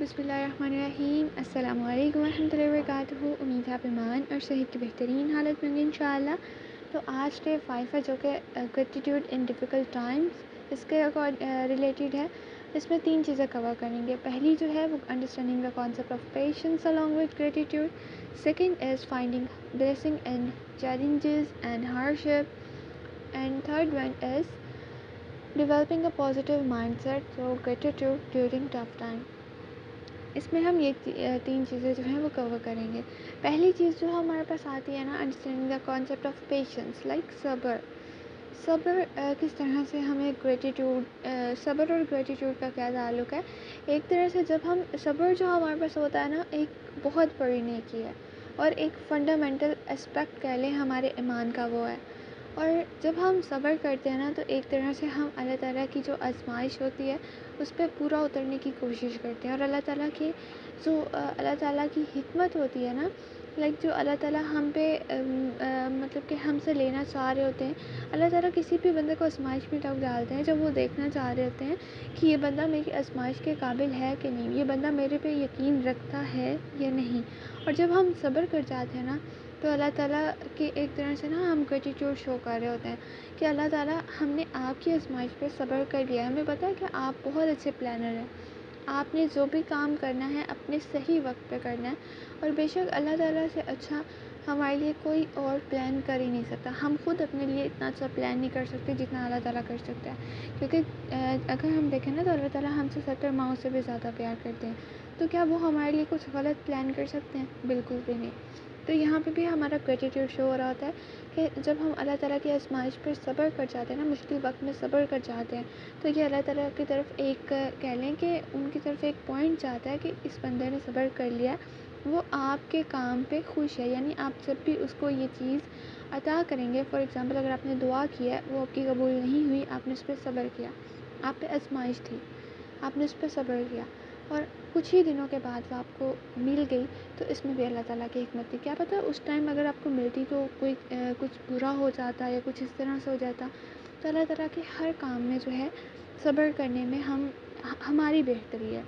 बिस्मिल्लाहिर्रहमानिर्रहीम। अस्सलाम वालेकुम रहमतुल्लाहि व बरकातुहू। उम्मीद है आप ईमान और सेहत की बेहतरीन हालत में होंगे इंशाअल्लाह। तो आज डे 5 है जो कि ग्रेटिट्यूड इन डिफ़िकल्ट टाइम्स इसके रिलेटेड है। इसमें 3 चीज़ें कवर करेंगे। पहली जो है वो understanding the concept of patience along with gratitude. Second is finding blessing in challenges and hardship. And third one is developing a positive mindset through gratitude during tough time. इसमें हम ये 3 चीज़ें जो हैं वो कवर करेंगे। पहली चीज़ जो हमारे पास आती है ना, understanding the concept of patience like सब्र। सब्र किस तरह से हमें सब्र और ग्रेटिट्यूड का क्या ताल्लुक़ है। एक तरह से जब हम सब्र जो हमारे पास होता है ना, एक बहुत बड़ी नेकी है और एक फंडामेंटल एस्पेक्ट कह लें हमारे ईमान का वो है। और जब हम सब्र करते हैं ना, तो एक तरह से हम अल्लाह ताला की जो आज़माइश होती है उस पर पूरा उतरने की कोशिश करते हैं। और अल्लाह ताला की हिकमत होती है ना, लाइक जो अल्लाह ताला हम पे मतलब कि हमसे लेना चाह रहे होते हैं। अल्लाह ताला किसी भी बंदे को आज़माइश में डालते हैं जब वो देखना चाह रहे होते हैं कि ये बंदा मेरी आज़माइश के काबिल है कि नहीं, ये बंदा मेरे पे यकीन रखता है या नहीं। और जब हम सब्र कर जाते हैं ना, तो अल्लाह ताला के एक तरह से ना हम ग्रेटिट्यूड शो कर रहे होते हैं कि अल्लाह ताला हमने आपकी आज़माइश पे सब्र कर लिया है। हमें पता है कि आप बहुत अच्छे प्लानर हैं, आपने जो भी काम करना है अपने सही वक्त पे करना है। और बेशक अल्लाह ताला से अच्छा हमारे लिए कोई और प्लान कर ही नहीं सकता। हम खुद अपने लिए इतना अच्छा प्लान नहीं कर सकते जितना अल्लाह ताला कर सकता है। क्योंकि अगर हम देखें ना, तो अल्लाह ताला हमसे 70 माओं से भी ज़्यादा प्यार करते हैं। तो क्या वो हमारे लिए कुछ गलत प्लान कर सकते हैं? बिल्कुल भी नहीं। तो यहाँ पे भी हमारा ग्रेटिट्यूड शो हो रहा होता है कि जब हम अल्लाह ताला की आज़माइश पर सब्र कर जाते हैं ना, मुश्किल वक्त में सब्र कर जाते हैं, तो ये अल्लाह ताला की तरफ एक कह लें कि उनकी तरफ एक पॉइंट जाता है कि इस बंदे ने सब्र कर लिया, वो आपके काम पे खुश है। यानी आप जब भी उसको ये चीज़ अता करेंगे, फॉर एग्ज़ाम्पल अगर आपने दुआ की है, वो आपकी कबूल नहीं हुई, आपने उस पर सब्र किया, आप पे आज़माइश थी, आपने उस पर सब्र किया और कुछ ही दिनों के बाद वो आपको मिल गई, तो इसमें भी अल्लाह ताला की हिकमत थी। क्या पता उस टाइम अगर आपको मिलती तो कोई कुछ बुरा हो जाता या कुछ इस तरह से हो जाता। तो अल्लाह ताला के हर काम में जो है सब्र करने में हमारी बेहतरी है।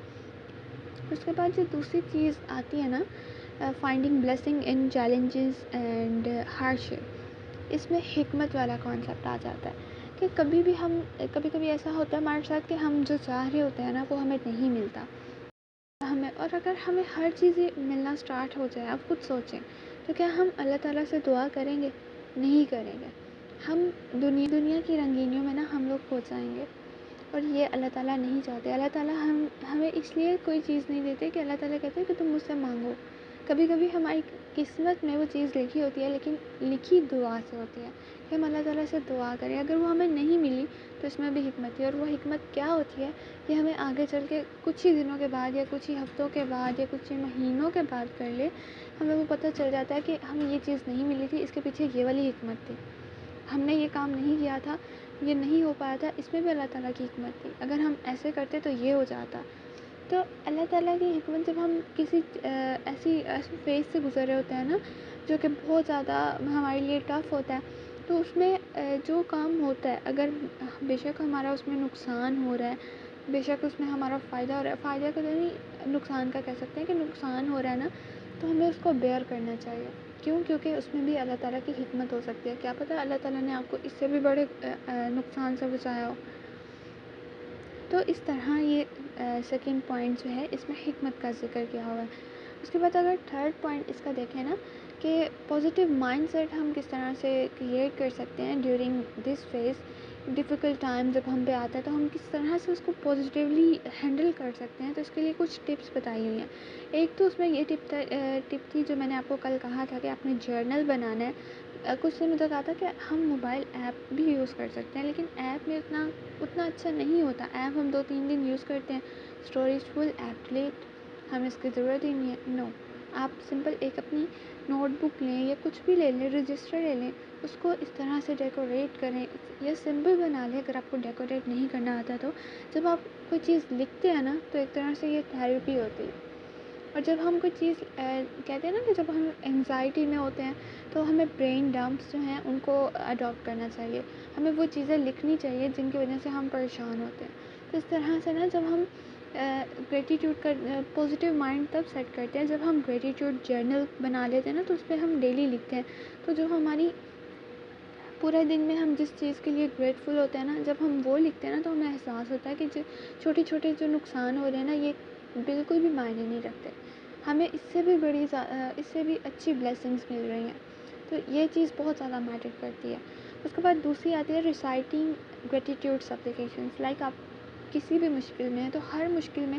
उसके बाद जो दूसरी चीज़ आती है ना, finding blessing in challenges and hardship. इसमें हिकमत वाला कॉन्सेप्ट आ जाता है कि कभी कभी ऐसा होता है हमारे साथ कि हम जो चाह रहे होते हैं ना, वो हमें नहीं मिलता हमें। और अगर हमें हर चीज़ मिलना स्टार्ट हो जाए, आप खुद सोचें, तो क्या हम अल्लाह ताला से दुआ करेंगे? नहीं करेंगे। हम दुनिया की रंगीनियों में ना हम लोग खो जाएंगे और ये अल्लाह ताला नहीं चाहते। अल्लाह ताला हमें इसलिए कोई चीज़ नहीं देते कि अल्लाह ताला कहते हैं कि तुम मुझसे मांगो। कभी कभी हमारी किस्मत में वो चीज़ लिखी होती है, लेकिन लिखी दुआ से होती है कि हम अल्लाह ताला से दुआ करें। अगर वो हमें नहीं मिली तो इसमें भी हिकमत है। और वो हिकमत क्या होती है, ये हमें आगे चल के कुछ ही दिनों के बाद या कुछ ही हफ्तों के बाद या कुछ ही महीनों के बाद कर ले, हमें वो पता चल जाता है कि हमें ये चीज़ नहीं मिली थी, इसके पीछे ये वाली हिकमत थी, हमने ये काम नहीं किया था, ये नहीं हो पाया था, इसमें भी अल्लाह ताला की हिकमत थी। अगर हम ऐसे करते तो ये हो जाता। तो अल्लाह ताला की हिकमत, जब हम किसी ऐसी फेज़ से गुज़र रहे होते हैं ना, जो कि बहुत ज़्यादा हमारे लिए टफ़ होता है, तो उसमें जो काम होता है, अगर बेशक हमारा उसमें नुकसान हो रहा है, बेशक उसमें हमारा फ़ायदा हो रहा है, फ़ायदा का तो नहीं, नुकसान का कह सकते हैं कि नुकसान हो रहा है ना, तो हमें उसको बेयर करना चाहिए। क्यों? क्योंकि उसमें भी अल्लाह ताला की हिकमत हो सकती है। क्या पता अल्लाह ताला ने आपको इससे भी बड़े नुकसान से बचाया हो। तो इस तरह ये सेकंड पॉइंट जो है, इसमें हिकमत का ज़िक्र किया हुआ है। उसके बाद अगर थर्ड पॉइंट इसका देखें ना, कि पॉजिटिव माइंडसेट हम किस तरह से क्रिएट कर सकते हैं during this phase, difficult time जब हम पे आता है, तो हम किस तरह से उसको पॉजिटिवली हैंडल कर सकते हैं। तो इसके लिए कुछ टिप्स बताई हुई हैं। एक तो उसमें ये टिप थी जो मैंने आपको कल कहा था कि आपने जर्नल बनाना है। कुछ दिनों तक आता कि हम मोबाइल ऐप भी यूज़ कर सकते हैं, लेकिन ऐप में उतना अच्छा नहीं होता। ऐप हम 2-3 दिन यूज़ करते हैं, स्टोरेज फुल, ऐप डिलीट, हमें इसकी ज़रूरत ही नहीं है। नो, आप सिंपल एक अपनी नोटबुक लें या कुछ भी ले लें, रजिस्टर ले लें, उसको इस तरह से डेकोरेट करें या सिंपल बना लें अगर आपको डेकोरेट नहीं करना आता तो। जब आप कोई चीज़ लिखते हैं ना, तो एक तरह से ये थेरेपी होती है। और जब हम कोई चीज़ कहते हैं ना कि जब हम एंग्जाइटी में होते हैं, तो हमें ब्रेन डंप्स जो हैं उनको अडॉप्ट करना चाहिए। हमें वो चीज़ें लिखनी चाहिए जिनकी वजह से हम परेशान होते हैं। तो इस तरह से ना, जब हम گریٹیٹیوڈ کا پازیٹیو مائنڈ تب سیٹ کرتے ہیں جب ہم گریٹیٹیوڈ جرنل بنا لیتے ہیں نا، تو اس پہ ہم ڈیلی لکھتے ہیں. تو جو ہماری پورے دن میں ہم جس چیز کے لیے گریٹفل ہوتے ہیں نا، جب ہم وہ لکھتے ہیں نا تو ہمیں احساس ہوتا ہے کہ جو چھوٹے چھوٹے جو نقصان ہو رہے ہیں نا، یہ بالکل بھی معنی نہیں رکھتے، ہمیں اس سے بھی اچھی بلیسنگز مل رہی ہیں. تو یہ چیز بہت زیادہ میٹر کرتی ہے. اس کے بعد دوسری آتی ہے ریسائٹنگ گریٹیٹیوڈ سپلیکیشنس. لائک آپ کسی بھی مشکل میں ہیں تو ہر مشکل میں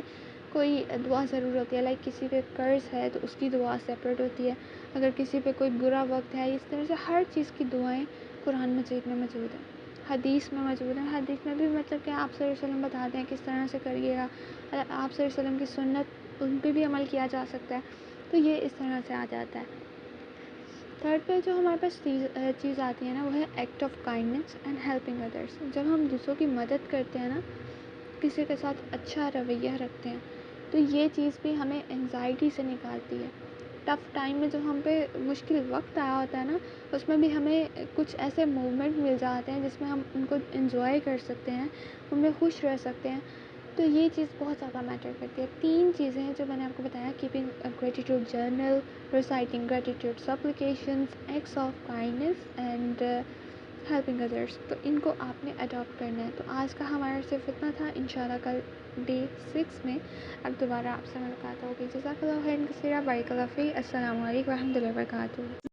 کوئی دعا ضرور ہوتی ہے. لائک کسی پہ قرض ہے تو اس کی دعا سیپریٹ ہوتی ہے، اگر کسی پہ کوئی برا وقت ہے، اس طرح سے ہر چیز کی دعائیں قرآن مجید میں موجود ہیں، حدیث میں موجود ہیں. حدیث میں بھی مطلب کہ آپ صلی اللہ علیہ وسلم بتاتے ہیں کس طرح سے کریے گا، آپ صلی اللہ علیہ وسلم کی سنت ان پہ بھی عمل کیا جا سکتا ہے. تو یہ اس طرح سے آ جاتا ہے. تھرڈ پہ جو ہمارے پاس چیز آتی ہے نا، وہ ہے act of kindness and helping ادرس. جب ہم دوسروں کی مدد کرتے ہیں نا، کسی کے ساتھ اچھا رویہ رکھتے ہیں، تو یہ چیز بھی ہمیں انگزائٹی سے نکالتی ہے. ٹف ٹائم میں جو ہم پہ مشکل وقت آیا ہوتا ہے نا، اس میں بھی ہمیں کچھ ایسے موومنٹ مل جاتے ہیں جس میں ہم ان کو انجوائے کر سکتے ہیں، ان میں خوش رہ سکتے ہیں. تو یہ چیز بہت زیادہ میٹر کرتی ہے. 3 چیزیں ہیں جو میں نے آپ کو بتایا: keeping gratitude journal, reciting gratitude supplications, acts of kindness and helping others. تو ان کو آپ نے اڈاپٹ کرنا ہے. تو آج کا ہمارا صرف اتنا تھا. انشاءاللہ کل ڈے 6 میں اب دوبارہ آپ سے ملاقات ہوگی. جزاک اللہ خیر کثیرا. بارک اللہ فیک. السلام علیکم ورحمۃ اللہ وبرکاتہ.